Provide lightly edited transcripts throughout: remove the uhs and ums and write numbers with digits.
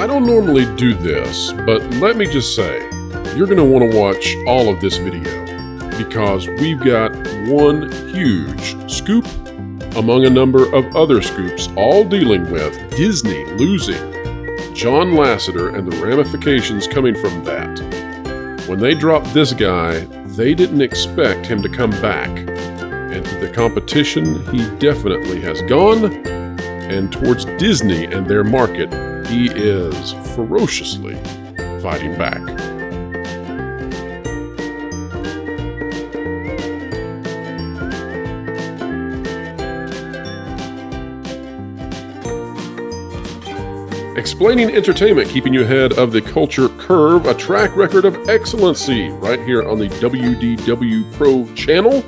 I don't normally do this, but let me just say, you're going to want to watch all of this video because we've got one huge scoop among a number of other scoops, all dealing with Disney losing John Lasseter and the ramifications coming from that. When they dropped this guy, they didn't expect him to come back. And to the competition, he definitely has gone. And towards Disney and their market, he is ferociously fighting back. Explaining entertainment, keeping you ahead of the culture curve, a track record of excellency right here on the WDW Pro channel.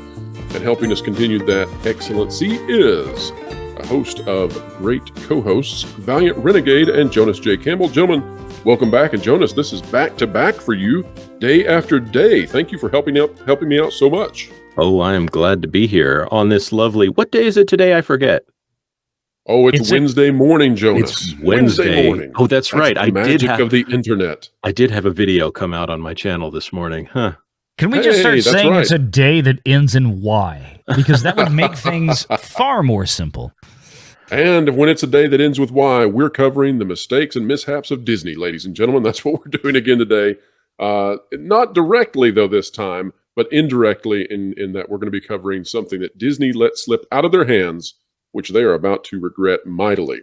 And helping us continue that excellency is a host of great co-hosts, Valiant Renegade and Jonas J. Campbell. Gentlemen, welcome back. And Jonas, this is back-to-back for you, day after day. Thank you for helping me out so much. Oh, I am glad to be here on this lovely... What day is it today? I forget. Oh, it's Wednesday morning, Jonas. It's Wednesday morning. Oh, that's right. The magic of the internet. I did have a video come out on my channel this morning. Huh. Can we just start saying it's a day that ends in Y? Because that would make things far more simple. And when it's a day that ends with Y, we're covering the mistakes and mishaps of Disney, ladies and gentlemen. That's what we're doing again today. Not directly, though, this time, but indirectly in that we're going to be covering something that Disney let slip out of their hands, which they are about to regret mightily.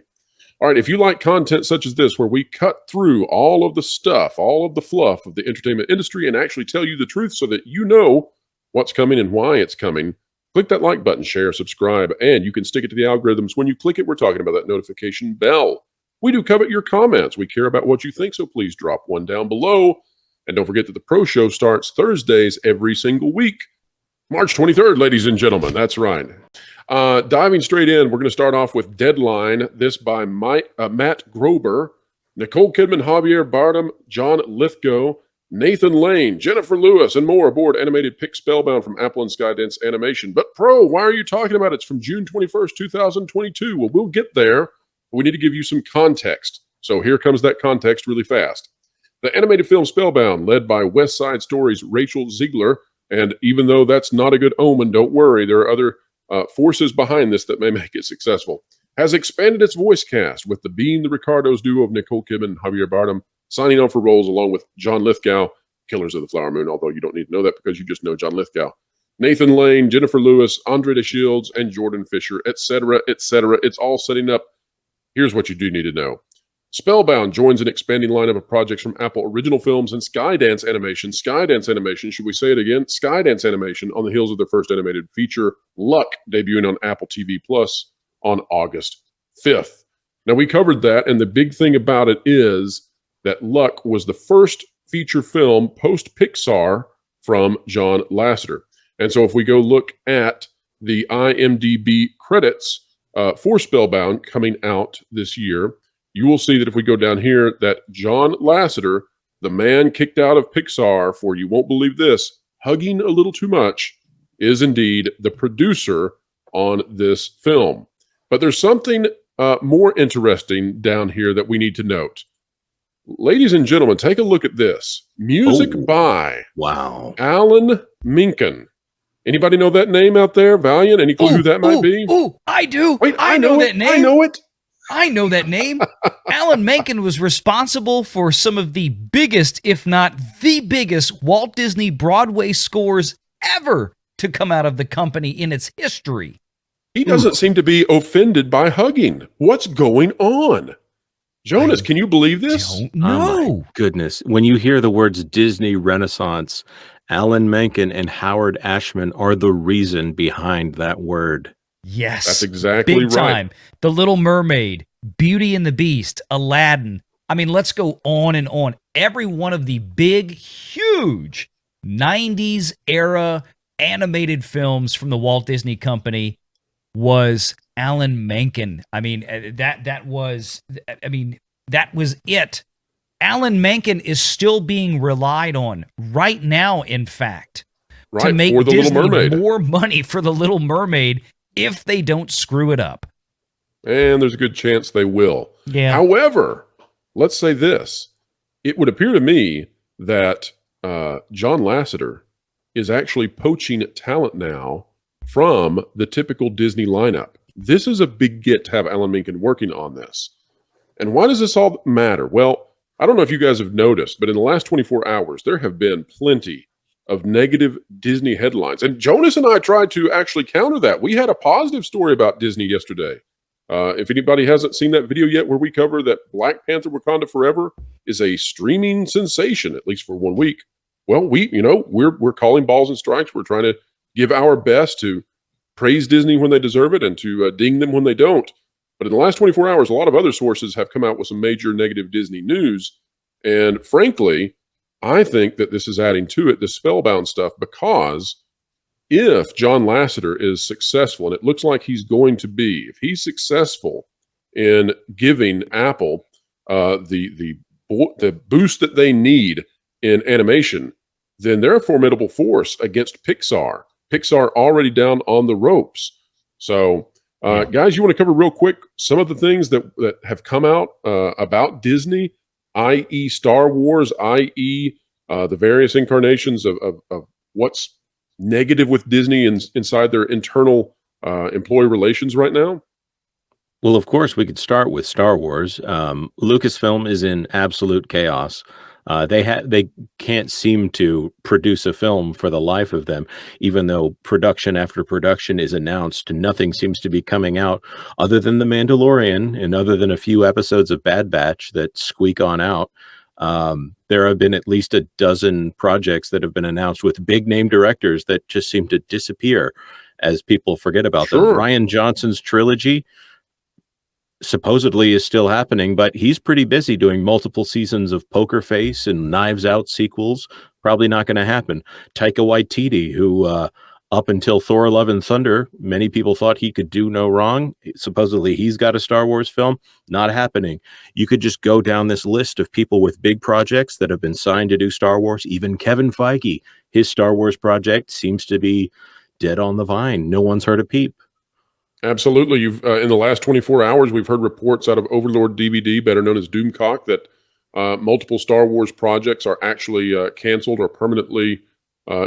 All right, if you like content such as this, where we cut through all of the stuff, all of the fluff of the entertainment industry and actually tell you the truth so that you know what's coming and why it's coming, click that like button, share, subscribe, and you can stick it to the algorithms. When you click it, we're talking about that notification bell. We do covet your comments. We care about what you think, so please drop one down below. And don't forget that the Pro Show starts Thursdays every single week. March 23rd, ladies and gentlemen. That's right. Diving straight in, we're going to start off with Deadline, this by Matt Grober, Nicole Kidman, Javier Bardem, John Lithgow, Nathan Lane, Jennifer Lewis, and more aboard animated pick Spellbound from Apple and Skydance Animation. But Pro, why are you talking about it? It's from June 21st, 2022. Well, we'll get there. We need to give you some context. So here comes that context really fast. The animated film Spellbound, led by West Side Story's Rachel Ziegler, and even though that's not a good omen, don't worry, there are other forces behind this that may make it successful, has expanded its voice cast with the Being the Ricardos duo of Nicole Kidman and Javier Bardem signing on for roles along with John Lithgow, Killers of the Flower Moon, although you don't need to know that because you just know John Lithgow, Nathan Lane, Jennifer Lewis, Andre de Shields, and Jordan Fisher, etc., etc. It's all setting up. Here's what you do need to know. Spellbound joins an expanding lineup of projects from Apple Original Films and Skydance Animation. Skydance Animation, should we say it again? Skydance Animation on the heels of their first animated feature, Luck, debuting on Apple TV Plus on August 5th. Now, we covered that, and the big thing about it is that Luck was the first feature film post-Pixar from John Lasseter. And so if we go look at the IMDb credits for Spellbound coming out this year, you will see that if we go down here, that John Lasseter, the man kicked out of Pixar for, you won't believe this, hugging a little too much, is indeed the producer on this film. But there's something more interesting down here that we need to note. Ladies and gentlemen, take a look at this. Music by Alan Menken. Anybody know that name out there? Valiant? Any clue who that might be? Oh, I do. Wait, I know that name. I know it. I know that name. Alan Menken was responsible for some of the biggest, if not the biggest, Walt Disney Broadway scores ever to come out of the company in its history. He doesn't seem to be offended by hugging. What's going on? Jonas, can you believe this? Don't know. Oh my goodness. When you hear the words Disney Renaissance, Alan Menken and Howard Ashman are the reason behind that word. Yes. That's exactly Big right. time. The Little Mermaid, Beauty and the Beast, Aladdin. I mean, let's go on and on. Every one of the big, huge 90s era animated films from the Walt Disney Company was Alan Menken. I mean, that was it. Alan Menken is still being relied on right now, in fact, to make for the Disney Little Mermaid. more money for the Little Mermaid if they don't screw it up. And there's a good chance they will. Yeah. However, let's say this. It would appear to me that John Lasseter is actually poaching talent now from the typical Disney lineup. This is a big get to have Alan Menken working on this. And why does this all matter? Well, I don't know if you guys have noticed, but in the last 24 hours, there have been plenty of negative Disney headlines. And Jonas and I tried to actually counter that. We had a positive story about Disney yesterday. If anybody hasn't seen that video yet where we cover that Black Panther Wakanda Forever is a streaming sensation, at least for 1 week. Well, we're calling balls and strikes. We're trying to give our best to praise Disney when they deserve it and to ding them when they don't. But in the last 24 hours, a lot of other sources have come out with some major negative Disney news. And frankly, I think that this is adding to it, the Spellbound stuff, because if John Lasseter is successful, and it looks like he's going to be, if he's successful in giving Apple the boost that they need in animation, then they're a formidable force against Pixar. Pixar already down on the ropes. So, guys, you want to cover real quick some of the things that have come out about Disney, i.e. Star Wars, i.e. The various incarnations of what's negative with Disney inside their internal employee relations right now? Well, of course, we could start with Star Wars. Lucasfilm is in absolute chaos. They can't seem to produce a film for the life of them, even though production after production is announced. Nothing seems to be coming out other than The Mandalorian and other than a few episodes of Bad Batch that squeak on out. There have been at least a dozen projects that have been announced with big name directors that just seem to disappear as people forget about them. Rian Johnson's trilogy supposedly is still happening, but he's pretty busy doing multiple seasons of Poker Face and Knives Out sequels. Probably not going to happen. Taika Waititi, who up until Thor: Love and Thunder, many people thought he could do no wrong. Supposedly he's got a Star Wars film. Not happening. You could just go down this list of people with big projects that have been signed to do Star Wars. Even Kevin Feige, his Star Wars project seems to be dead on the vine. No one's heard a peep. Absolutely. You've in the last 24 hours, we've heard reports out of Overlord DVD, better known as Doomcock, that multiple Star Wars projects are actually canceled or permanently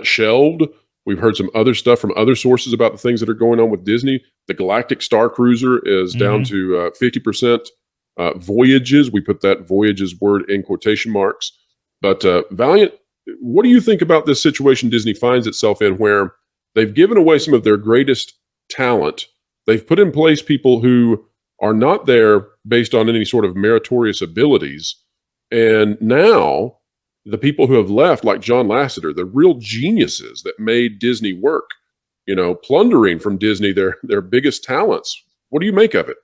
shelved. We've heard some other stuff from other sources about the things that are going on with Disney. The Galactic Star Cruiser is down to 50% voyages. We put that voyages word in quotation marks. But Valiant, what do you think about this situation Disney finds itself in, where they've given away some of their greatest talent? They've put in place people who are not there based on any sort of meritorious abilities. And now the people who have left, like John Lasseter, the real geniuses that made Disney work, plundering from Disney their biggest talents. What do you make of it?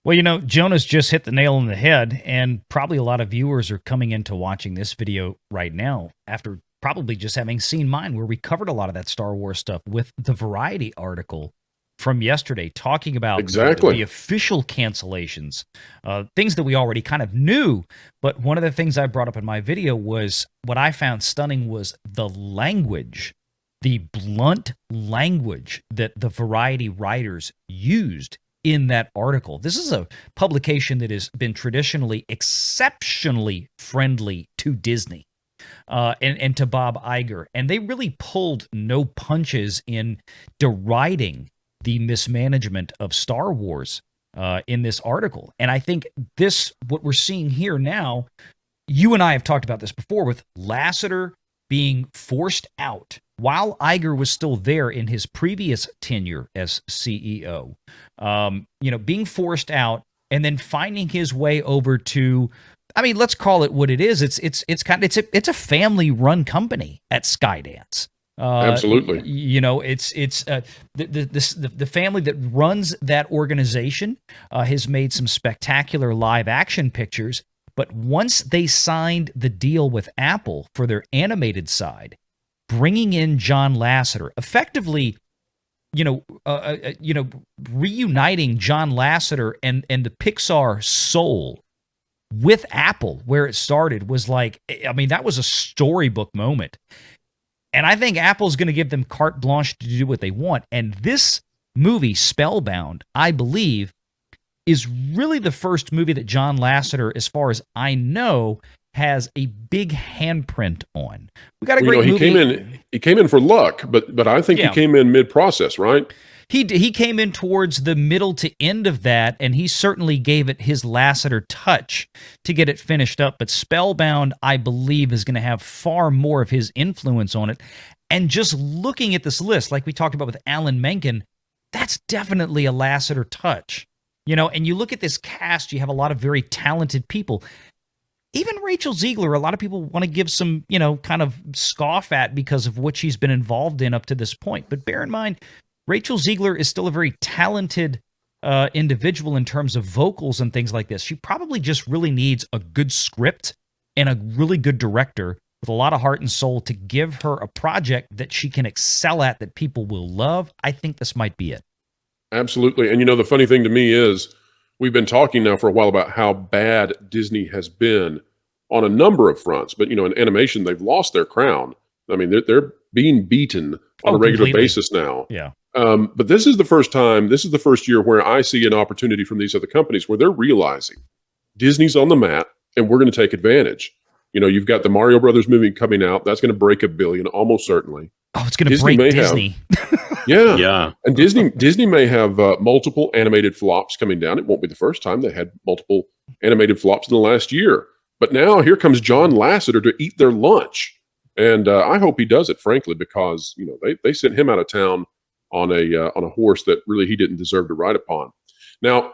Well, Jonas just hit the nail on the head, and probably a lot of viewers are coming into watching this video right now after probably just having seen mine, where we covered a lot of that Star Wars stuff with the Variety article from yesterday, talking about the official cancellations, things that we already kind of knew. But one of the things I brought up in my video was what I found stunning was the language, the blunt language that the Variety writers used in that article. This is a publication that has been traditionally exceptionally friendly to Disney and to Bob Iger. And they really pulled no punches in deriding the mismanagement of Star Wars in this article. And I think what we're seeing here now, you and I have talked about this before, with Lasseter being forced out while Iger was still there in his previous tenure as CEO, being forced out and then finding his way over to, let's call it what it is. It's a family run company at Skydance. Absolutely. It's the family that runs that organization has made some spectacular live action pictures. But once they signed the deal with Apple for their animated side, bringing in John Lasseter, effectively, reuniting John Lasseter and the Pixar soul with Apple, where it started, was that was a storybook moment. And I think Apple's going to give them carte blanche to do what they want. And this movie, Spellbound, I believe, is really the first movie that John Lasseter, as far as I know, has a big handprint on. We got a great movie. He came in for luck, but I think he came in mid-process, right? He came in towards the middle to end of that, and he certainly gave it his Lasseter touch to get it finished up. But Spellbound, I believe, is going to have far more of his influence on it. And just looking at this list, like we talked about with Alan Menken, that's definitely a Lasseter touch. And you look at this cast, you have a lot of very talented people. Even Rachel Ziegler, a lot of people want to give some, kind of scoff at because of what she's been involved in up to this point. But bear in mind, Rachel Ziegler is still a very talented individual in terms of vocals and things like this. She probably just really needs a good script and a really good director with a lot of heart and soul to give her a project that she can excel at, that people will love. I think this might be it. Absolutely. And the funny thing to me is we've been talking now for a while about how bad Disney has been on a number of fronts. But, in animation, they've lost their crown. I mean, they're being beaten on a regular basis now. Yeah. But this is the first year where I see an opportunity from these other companies where they're realizing Disney's on the mat and we're going to take advantage. You've got the Mario Brothers movie coming out. That's going to break $1 billion, almost certainly. Oh, it's going to break Disney. Yeah. And Disney may have multiple animated flops coming down. It won't be the first time. They had multiple animated flops in the last year. But now here comes John Lasseter to eat their lunch. And I hope he does it, frankly, because they sent him out of town on a horse that really he didn't deserve to ride upon. Now,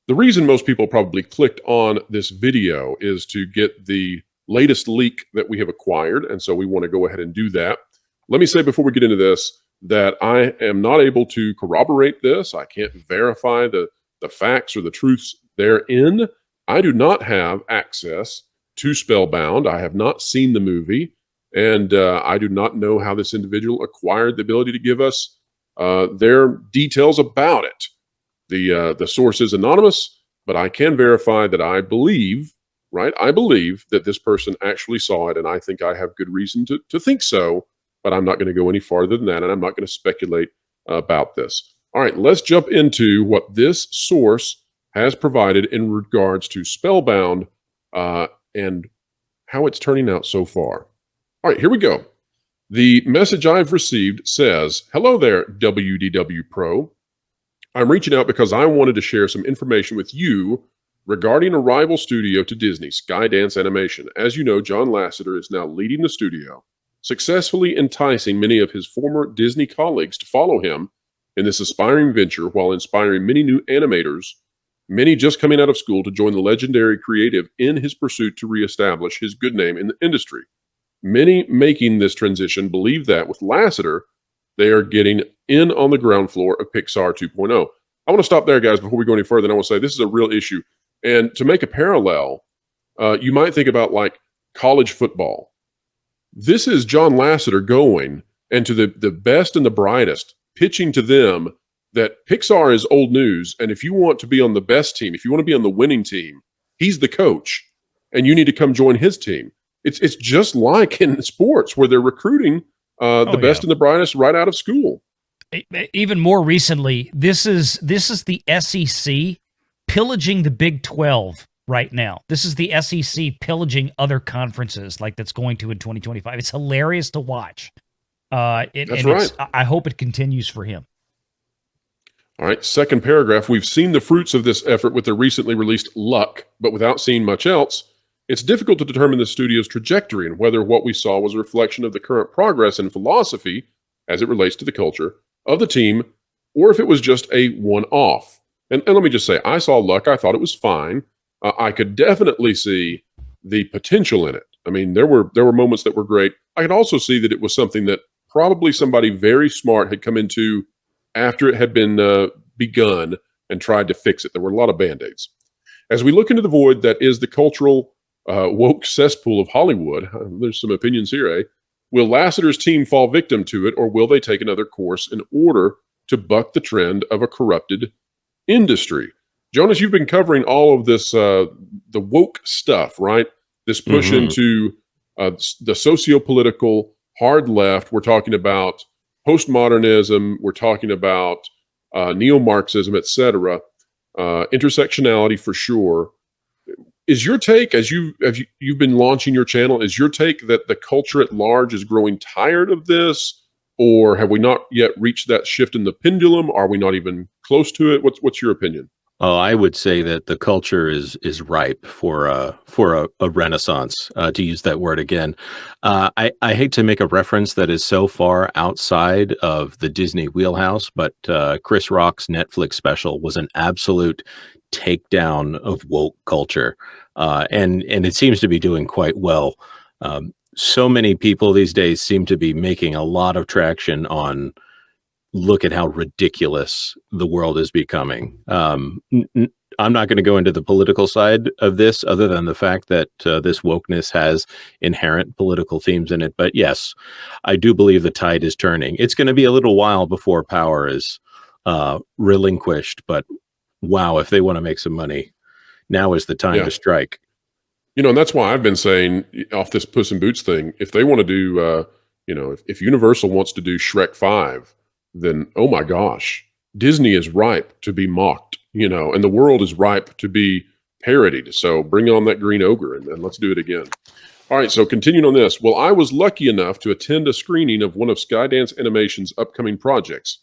the reason most people probably clicked on this video is to get the latest leak that we have acquired, and so we want to go ahead and do that. Let me say before we get into this that I am not able to corroborate this. I can't verify the facts or the truths therein. I do not have access to Spellbound. I have not seen the movie, and I do not know how this individual acquired the ability to give us their details about it. The source is anonymous, but I can verify that I believe that this person actually saw it, and I think I have good reason to think so, but I'm not going to go any farther than that, and I'm not going to speculate about this. All right, let's jump into what this source has provided in regards to Spellbound and how it's turning out so far. All right, here we go. The message I've received says, "Hello there, WDW Pro. I'm reaching out because I wanted to share some information with you regarding a rival studio to Disney, Skydance Animation. As you know, John Lasseter is now leading the studio, successfully enticing many of his former Disney colleagues to follow him in this aspiring venture while inspiring many new animators, many just coming out of school, to join the legendary creative in his pursuit to reestablish his good name in the industry. Many making this transition believe that with Lasseter, they are getting in on the ground floor of Pixar 2.0. I want to stop there, guys, before we go any further. And I want to say this is a real issue. And to make a parallel, you might think about like college football. This is John Lasseter going and to the best and the brightest, pitching to them that Pixar is old news. And if you want to be on the best team, if you want to be on the winning team, he's the coach and you need to come join his team. It's just like in sports where they're recruiting the best and the brightest right out of school. Even more recently, this is the SEC pillaging the Big 12 right now. This is the SEC pillaging other conferences like that's going to in 2025. It's hilarious to watch. That's right. I hope it continues for him. All right, second paragraph. We've seen the fruits of this effort with the recently released Luck, but without seeing much else, it's difficult to determine the studio's trajectory and whether what we saw was a reflection of the current progress and philosophy as it relates to the culture of the team, or if it was just a one-off. And let me just say, I saw Luck. I thought it was fine. I could definitely see the potential in it. I mean, there were moments that were great. I could also see that it was something that probably somebody very smart had come into after it had been begun and tried to fix it. There were a lot of Band-Aids. As we look into the void that is the cultural woke cesspool of Hollywood, there's some opinions here, eh? Will Lasseter's team fall victim to it, or will they take another course in order to buck the trend of a corrupted industry? Jonas, you've been covering all of this, the woke stuff, right? This push into the socio-political hard left. We're talking about postmodernism. We're talking about neo-Marxism, etc. intersectionality for sure. Is your take, as you've been launching your channel, is your take that the culture at large is growing tired of this, or have we not yet reached that shift in the pendulum? Are we not even close to it? What's your opinion? Oh, I would say that the culture is ripe for a renaissance, to use that word again. I hate to make a reference that is so far outside of the Disney wheelhouse, but Chris Rock's Netflix special was an absolute takedown of woke culture, and it seems to be doing quite well. So many people these days seem to be making a lot of traction on look at how ridiculous the world is becoming. I'm not going to go into the political side of this other than the fact that this wokeness has inherent political themes in it. But yes, I do believe the tide is turning. It's going to be a little while before power is relinquished. But wow, if they want to make some money, now is the time to strike. And that's why I've been saying off this Puss in Boots thing, if they want to do, if Universal wants to do Shrek 5, then, oh my gosh, Disney is ripe to be mocked, and the world is ripe to be parodied. So bring on that green ogre and let's do it again. All right, so continuing on this. Well, I was lucky enough to attend a screening of one of Skydance Animation's upcoming projects,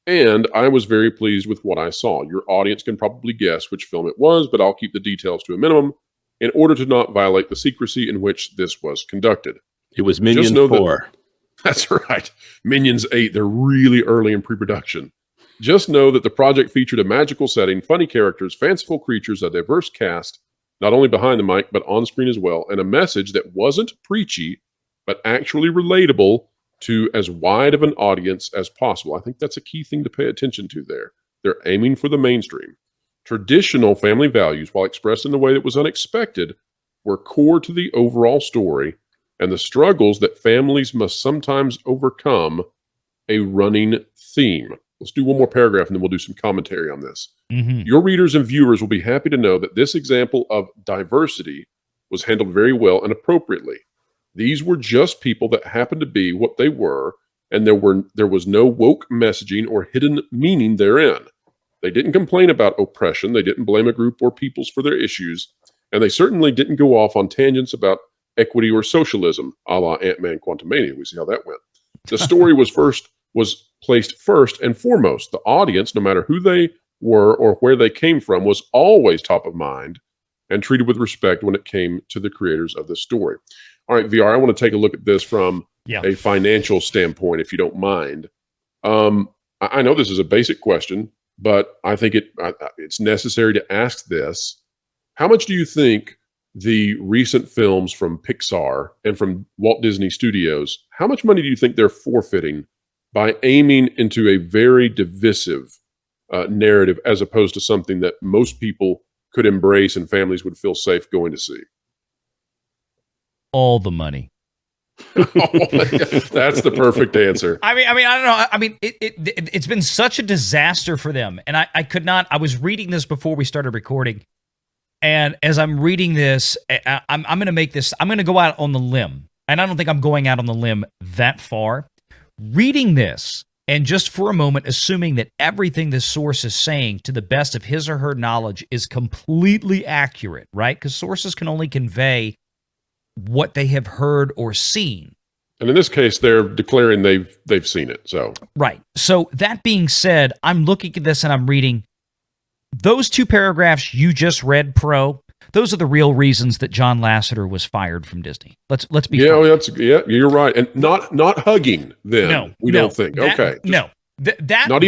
and I was very pleased with what I saw. Your audience can probably guess which film it was, but I'll keep the details to a minimum in order to not violate the secrecy in which this was conducted. It was Minions 4. That's right. Minions 8. They're really early in pre-production. Just know that the project featured a magical setting, funny characters, fanciful creatures, a diverse cast, not only behind the mic, but on screen as well, and a message that wasn't preachy, but actually relatable to as wide of an audience as possible. I think that's a key thing to pay attention to there. They're aiming for the mainstream. Traditional family values, while expressed in a way that was unexpected, were core to the overall story and the struggles that families must sometimes overcome, a running theme. Let's do one more paragraph and then we'll do some commentary on this. Mm-hmm. Your readers and viewers will be happy to know that this example of diversity was handled very well and appropriately. These were just people that happened to be what they were, and there was no woke messaging or hidden meaning therein. They didn't complain about oppression. They didn't blame a group or peoples for their issues. And they certainly didn't go off on tangents about equity or socialism, a la Ant-Man Quantumania. We see how that went. The story was placed first and foremost. The audience, no matter who they were or where they came from, was always top of mind and treated with respect when it came to the creators of the story. All right, VR, I want to take a look at this from a financial standpoint, if you don't mind. I know this is a basic question, but I think it's necessary to ask this. How much do you think the recent films from Pixar and from Walt Disney Studios, how much money do you think they're forfeiting by aiming into a very divisive narrative as opposed to something that most people could embrace and families would feel safe going to see? All the money. That's the perfect answer. I mean, I don't know. I mean, it's been such a disaster for them. And I could not, I was reading this before we started recording. And as I'm reading this, I'm going to make this, I'm going to go out on the limb. And I don't think I'm going out on the limb that far. Reading this, and just for a moment, assuming that everything this source is saying to the best of his or her knowledge is completely accurate, right? Because sources can only convey what they have heard or seen. And in this case, they're declaring they've seen it. So right. So that being said, I'm looking at this and I'm reading those two paragraphs you just read, Pro. Those are the real reasons that John Lasseter was fired from Disney. Let's be frank. You're right. And not hugging them. No, we don't think. Okay. No. Not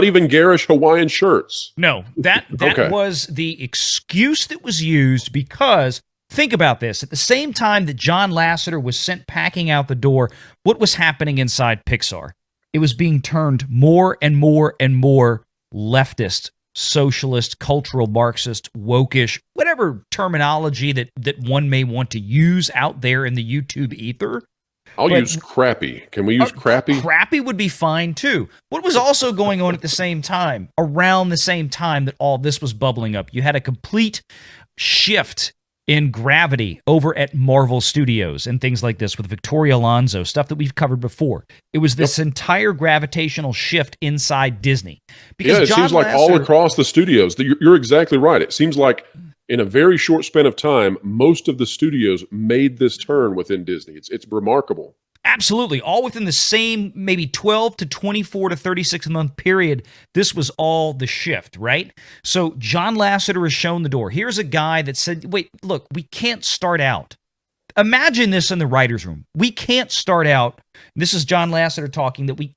even garish Hawaiian shirts. No. That was the excuse that was used because think about this. At the same time that John Lasseter was sent packing out the door, what was happening inside Pixar? It was being turned more and more and more leftist, socialist, cultural Marxist, wokish, whatever terminology that one may want to use out there in the YouTube ether. I'll use crappy. Can we use crappy? Crappy would be fine too. What was also going on at the same time, around the same time that all this was bubbling up? You had a complete shift in Gravity over at Marvel Studios and things like this with Victoria Alonso, stuff that we've covered before. It was this entire gravitational shift inside Disney. Because it seems like all across the studios. You're exactly right. It seems like in a very short span of time, most of the studios made this turn within Disney. It's remarkable. Absolutely. All within the same maybe 12 to 24 to 36 month period. This was all the shift, right? So John Lasseter has shown the door. Here's a guy that said, wait, look, we can't start out. Imagine this in the writer's room. We can't start out. This is John Lasseter talking that we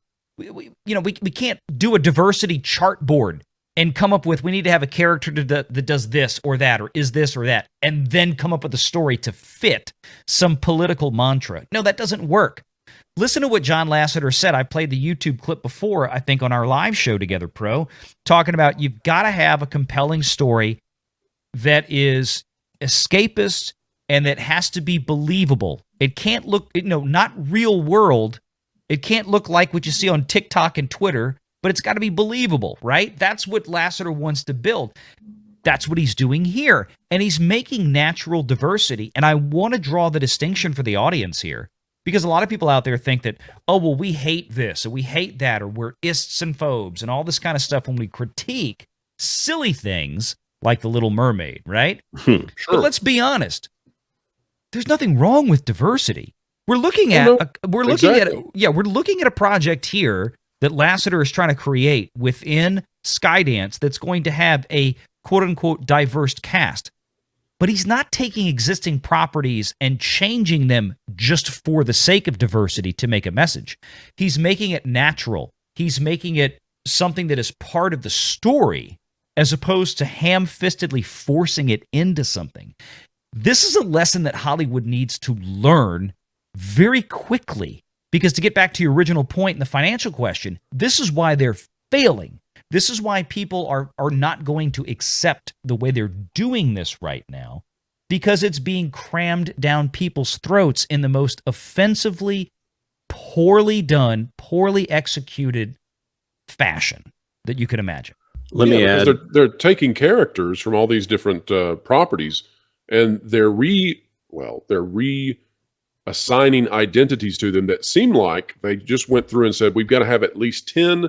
can't do a diversity chart board and come up with, we need to have a character that does this or that or is this or that, and then come up with a story to fit some political mantra. No, that doesn't work. Listen to what John Lasseter said. I played the YouTube clip before, I think, on our live show together, Pro, talking about you've got to have a compelling story that is escapist and that has to be believable. It can't look, not real world. It can't look like what you see on TikTok and Twitter, but it's got to be believable, right? That's what Lasseter wants to build. That's what he's doing here. And he's making natural diversity. And I want to draw the distinction for the audience here, because a lot of people out there think that, oh, well, we hate this or we hate that, or we're ists and phobes and all this kind of stuff when we critique silly things like The Little Mermaid, right? Sure. But let's be honest. There's nothing wrong with diversity. We're looking at we're looking at a project here that Lasseter is trying to create within Skydance that's going to have a quote-unquote diverse cast. But he's not taking existing properties and changing them just for the sake of diversity to make a message. He's making it natural. He's making it something that is part of the story as opposed to ham-fistedly forcing it into something. This is a lesson that Hollywood needs to learn very quickly. Because to get back to your original point in the financial question, this is why they're failing. This is why people are not going to accept the way they're doing this right now, because it's being crammed down people's throats in the most offensively, poorly done, poorly executed fashion that you could imagine. Let me add. They're taking characters from all these different properties, and they're assigning identities to them that seem like they just went through and said, we've got to have at least 10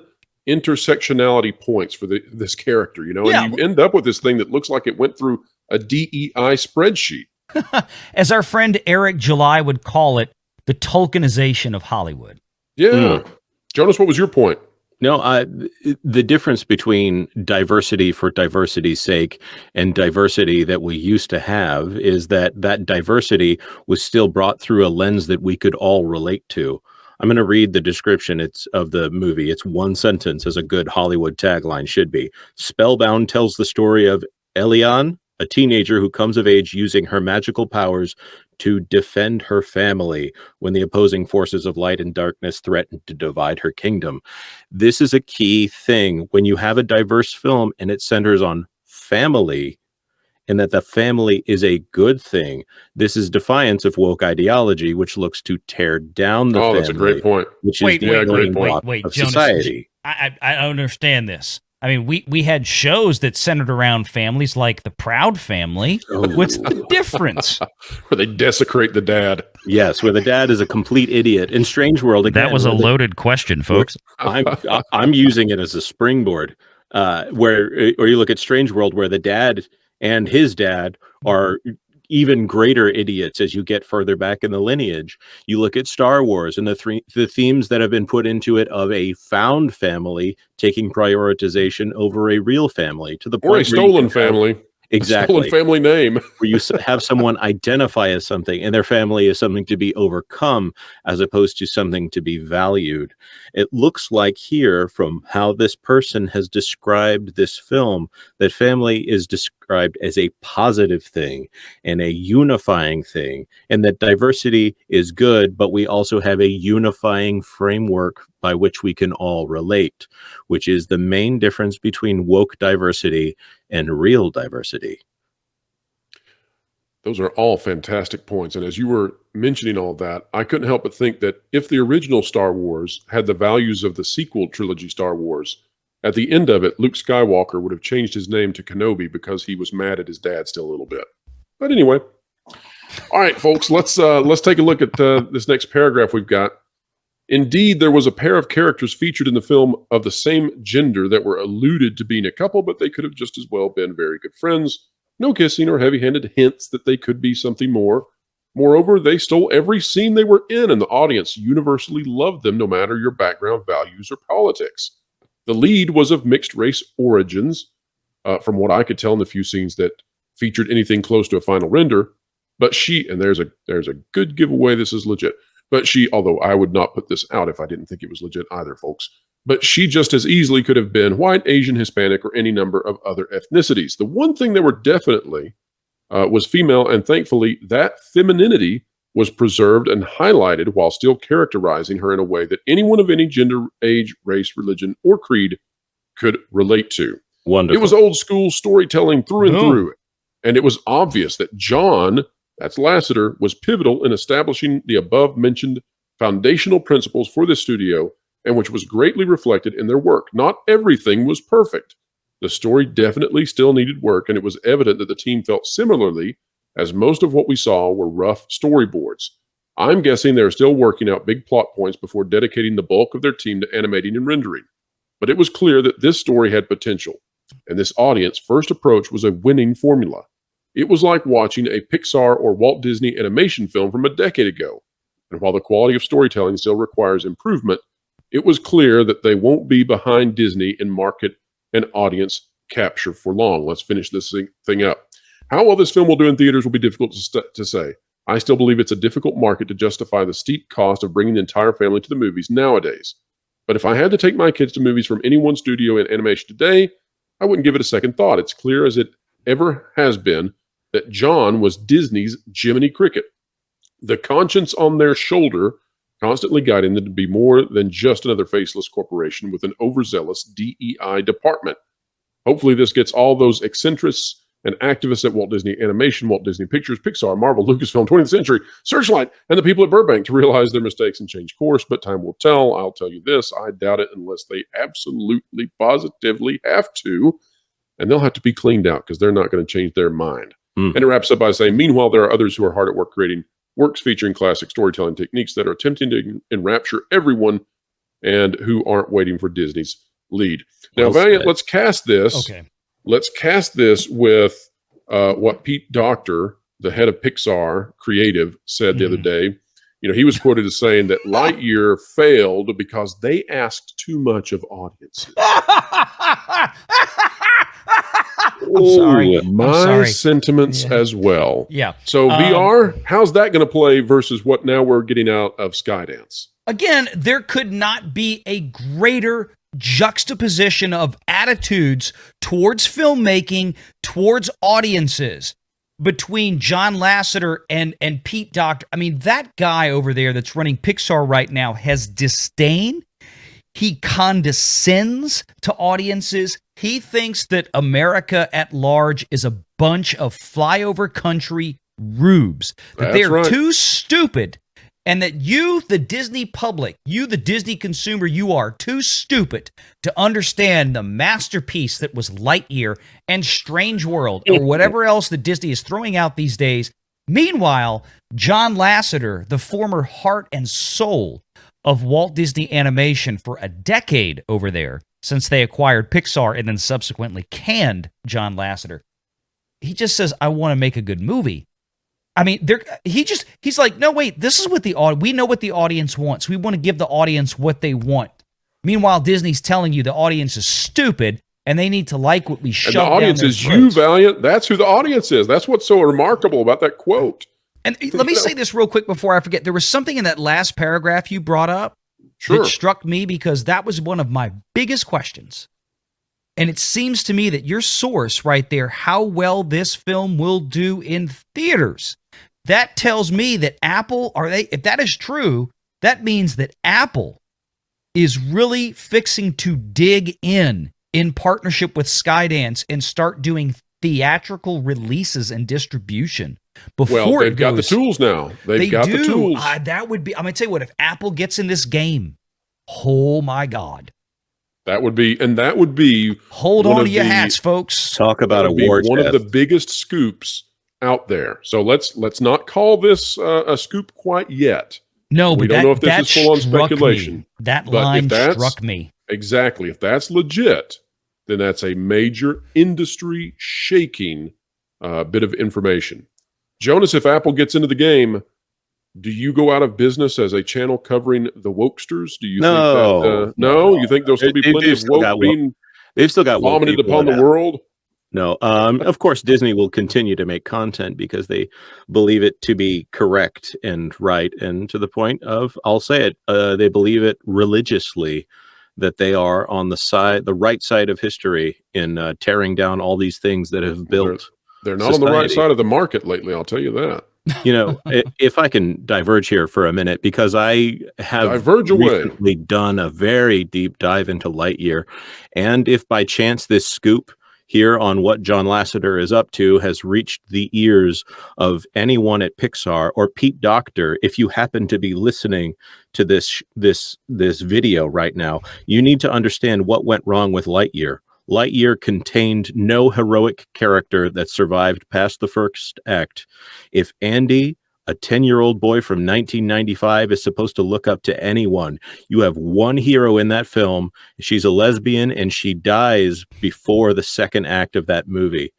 intersectionality points for this character, and you end up with this thing that looks like it went through a DEI spreadsheet. As our friend Eric July would call it, the Tolkienization of Hollywood. Yeah. Jonas, what was your point? No, the difference between diversity for diversity's sake and diversity that we used to have is that diversity was still brought through a lens that we could all relate to. I'm going to read the description of the movie. It's one sentence, as a good Hollywood tagline should be. Spellbound tells the story of Elian, a teenager who comes of age using her magical powers to defend her family when the opposing forces of light and darkness threaten to divide her kingdom. This is a key thing when you have a diverse film and it centers on family, and that the family is a good thing. This is defiance of woke ideology, which looks to tear down the family. That's a great point. Which is the great point. of Jonas, society. I don't understand this. I mean, we had shows that centered around families like the Proud Family. What's the difference? Where they desecrate the dad. Yes, where the dad is a complete idiot. In Strange World, again, that was a loaded question, folks. I'm using it as a springboard. Or you look at Strange World, where the dad and his dad are even greater idiots as you get further back in the lineage. You look at Star Wars and the themes that have been put into it of a found family taking prioritization over a real family, to the point or a stolen family. Exactly. Stolen family name. Where you have someone identify as something and their family is something to be overcome as opposed to something to be valued. It looks like here, from how this person has described this film, that family is described as a positive thing and a unifying thing, and that diversity is good, but we also have a unifying framework by which we can all relate, which is the main difference between woke diversity and real diversity. Those are all fantastic points. And as you were mentioning all that, I couldn't help but think that if the original Star Wars had the values of the sequel trilogy Star Wars, at the end of it, Luke Skywalker would have changed his name to Kenobi because he was mad at his dad still a little bit. But anyway, All right, folks, let's take a look at this next paragraph we've got. Indeed, there was a pair of characters featured in the film of the same gender that were alluded to being a couple, but they could have just as well been very good friends. No kissing or heavy-handed hints that they could be something more. Moreover, they stole every scene they were in, and the audience universally loved them no matter your background, values, or politics. The lead was of mixed race origins, from what I could tell in the few scenes that featured anything close to a final render. But she, and there's a good giveaway, this is legit. But she, although I would not put this out if I didn't think it was legit either, folks, but she just as easily could have been white, Asian, Hispanic, or any number of other ethnicities. The one thing they were definitely was female, and thankfully that femininity was preserved and highlighted while still characterizing her in a way that anyone of any gender, age, race, religion, or creed could relate to. Wonderful. It was old school storytelling through and through. And it was obvious that John, that's Lasseter, was pivotal in establishing the above-mentioned foundational principles for this studio, and which was greatly reflected in their work. Not everything was perfect. The story definitely still needed work, and it was evident that the team felt similarly, as most of what we saw were rough storyboards. I'm guessing they're still working out big plot points before dedicating the bulk of their team to animating and rendering. But it was clear that this story had potential, and this audience first approach was a winning formula. It was like watching a Pixar or Walt Disney animation film from a decade ago. And while the quality of storytelling still requires improvement, it was clear that they won't be behind Disney in market and audience capture for long. Let's finish this thing up. How well this film will do in theaters will be difficult to say. I still believe it's a difficult market to justify the steep cost of bringing the entire family to the movies nowadays. But if I had to take my kids to movies from any one studio in animation today, I wouldn't give it a second thought. It's clear as it ever has been that John was Disney's Jiminy Cricket. The conscience on their shoulder constantly guiding them to be more than just another faceless corporation with an overzealous DEI department. Hopefully this gets all those eccentrics and activists at Walt Disney Animation, Walt Disney Pictures, Pixar, Marvel, Lucasfilm, 20th Century, Searchlight, and the people at Burbank to realize their mistakes and change course, but time will tell. I'll tell you this, I doubt it unless they absolutely, positively have to, and they'll have to be cleaned out because they're not going to change their mind. And it wraps up by saying, meanwhile, there are others who are hard at work creating works featuring classic storytelling techniques that are attempting to enrapture everyone and who aren't waiting for Disney's lead. Now, Valiant, let's cast this. Okay. Let's cast this with what Pete Docter, the head of Pixar Creative, said the other day. You know, he was quoted as saying that Lightyear failed because they asked too much of audiences. I'm sorry. My sentiments as well. Yeah. So VR, how's that going to play versus what now we're getting out of Skydance? Again, there could not be a greater juxtaposition of attitudes towards filmmaking, towards audiences between John Lasseter and Pete Docter. I mean, that guy over there that's running Pixar right now has disdain. He condescends to audiences. He thinks that America at large is a bunch of flyover country rubes, that they're too stupid, and that you, the Disney public, you, the Disney consumer, you are too stupid to understand the masterpiece that was Lightyear and Strange World or whatever else that Disney is throwing out these days. Meanwhile, John Lasseter, the former heart and soul of Walt Disney Animation for a decade over there, since they acquired Pixar and then subsequently canned John Lasseter, he just says, I want to make a good movie. I mean, he's like, no, wait, this is what we know what the audience wants. We want to give the audience what they want. Meanwhile, Disney's telling you the audience is stupid and they need to like what we shove down their throats. And the audience is you, Valiant. That's who the audience is. That's what's so remarkable about that quote. And let me say this real quick before I forget. There was something in that last paragraph you brought up that struck me because that was one of my biggest questions. And it seems to me that your source right there, how well this film will do in theaters, that tells me that Apple, if that is true, that means that Apple is really fixing to dig in partnership with Skydance and start doing theatrical releases and distribution. They've got the tools now. They've got the tools. That would be, I'm going to tell you what, if Apple gets in this game, oh my God. That would be hold on to your hats, folks. Talk about award one of the biggest scoops out there. So let's not call this a scoop quite yet. No, We but don't know if this that is full on struck speculation. me. That But if line that's- struck me. Exactly. If that's legit, then that's a major industry shaking bit of information. Jonas, if Apple gets into the game, do you go out of business as a channel covering the wokesters? Do you think that no? You think there'll still be plenty of woke being they've still got woke vomited people upon the at Apple. world? No, of course, Disney will continue to make content because they believe it to be correct and right, and to the point of, I'll say it, they believe it religiously that they are on the right side of history in tearing down all these things that have built. They're not on the right society. side of the market lately, I'll tell you that. You know, if I can diverge here for a minute, because I have Diverge away. recently done a very deep dive into Lightyear, and if by chance this scoop here on what John Lasseter is up to has reached the ears of anyone at Pixar or Pete Docter, if you happen to be listening to this video right now, you need to understand what went wrong with Lightyear. Lightyear contained no heroic character that survived past the first act. If Andy, a 10-year-old boy from 1995, is supposed to look up to anyone, you have one hero in that film. She's a lesbian, and she dies before the second act of that movie.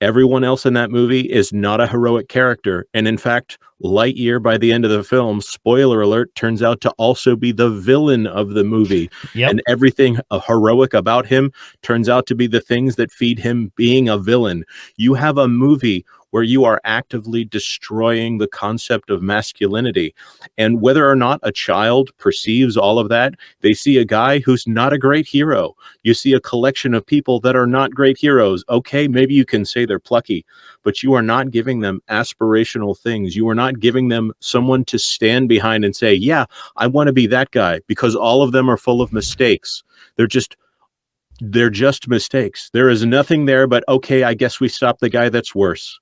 Everyone else in that movie is not a heroic character. And in fact, Lightyear, by the end of the film, spoiler alert, turns out to also be the villain of the movie. Yep. And everything heroic about him turns out to be the things that feed him being a villain. You have a movie where you are actively destroying the concept of masculinity. And whether or not a child perceives all of that, they see a guy who's not a great hero. You see a collection of people that are not great heroes. Okay, maybe you can say they're plucky, but you are not giving them aspirational things. You are not giving them someone to stand behind and say, yeah, I want to be that guy, because all of them are full of mistakes. They're just mistakes. There is nothing there but, okay, I guess we stop the guy that's worse.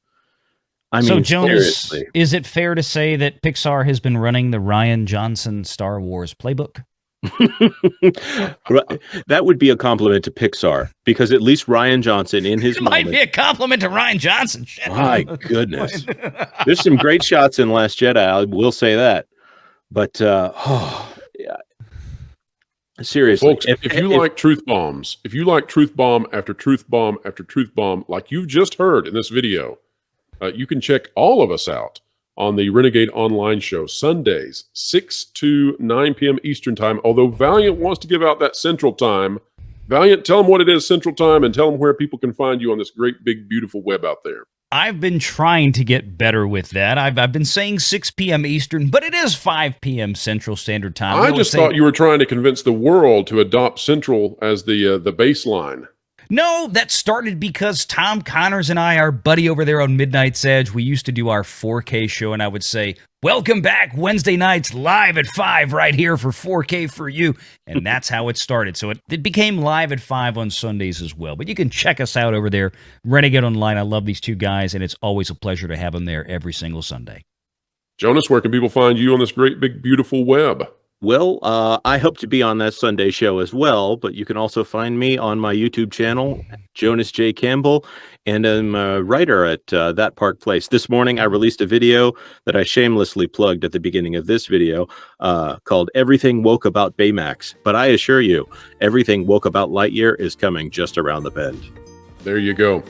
I mean, So, Jonas, seriously. is it fair to say that Pixar has been running the Rian Johnson Star Wars playbook? That would be a compliment to Pixar, because at least Rian Johnson in his It might moment, be a compliment to Rian Johnson. Shit. my goodness, there's some great shots in Last Jedi, I will say that. But yeah. Seriously, Folks, if you like truth bombs, if you like truth bomb after truth bomb after truth bomb, like you've just heard in this video, you can check all of us out on the Renegade Online Show, Sundays, 6 to 9 p.m. Eastern Time. Although Valiant wants to give out that Central Time. Valiant, tell them what it is Central Time, and tell them where people can find you on this great, big, beautiful web out there. I've been trying to get better with that. I've been saying 6 p.m. Eastern, but it is 5 p.m. Central Standard Time. I just thought you were trying to convince the world to adopt Central as the baseline. No, that started because Tom Connors and I, our buddy over there on Midnight's Edge, we used to do our 4K show, and I would say, welcome back Wednesday nights live at 5 right here for 4K for you. And that's how it started. So it became live at 5 on Sundays as well. But you can check us out over there, Renegade Online. I love these two guys, and it's always a pleasure to have them there every single Sunday. Jonas, where can people find you on this great, big, beautiful web? Well, I hope to be on that Sunday show as well, but you can also find me on my YouTube channel, Jonas J. Campbell, and I'm a writer at That Park Place. This morning, I released a video that I shamelessly plugged at the beginning of this video called Everything Woke About Baymax. But I assure you, everything woke about Lightyear is coming just around the bend. There you go.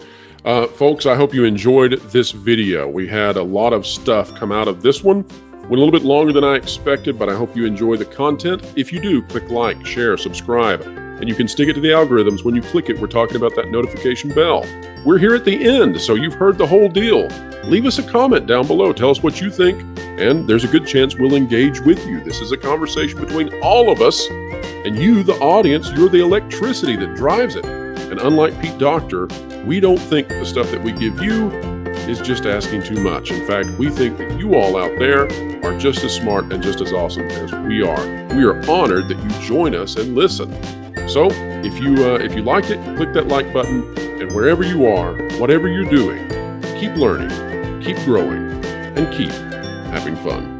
Folks, I hope you enjoyed this video. We had a lot of stuff come out of this one. Went a little bit longer than I expected, but I hope you enjoy the content. If you do, click like, share, subscribe, and you can stick it to the algorithms. When you click it, we're talking about that notification bell. We're here at the end, so you've heard the whole deal. Leave us a comment down below. Tell us what you think, and there's a good chance we'll engage with you. This is a conversation between all of us, and you, the audience, you're the electricity that drives it. And unlike Pete Docter, we don't think the stuff that we give you is just asking too much. In fact, we think that you all out there are just as smart and just as awesome as we are. We are honored that you join us and listen. So if you liked it, click that like button, and wherever you are, whatever you're doing, keep learning, keep growing, and keep having fun.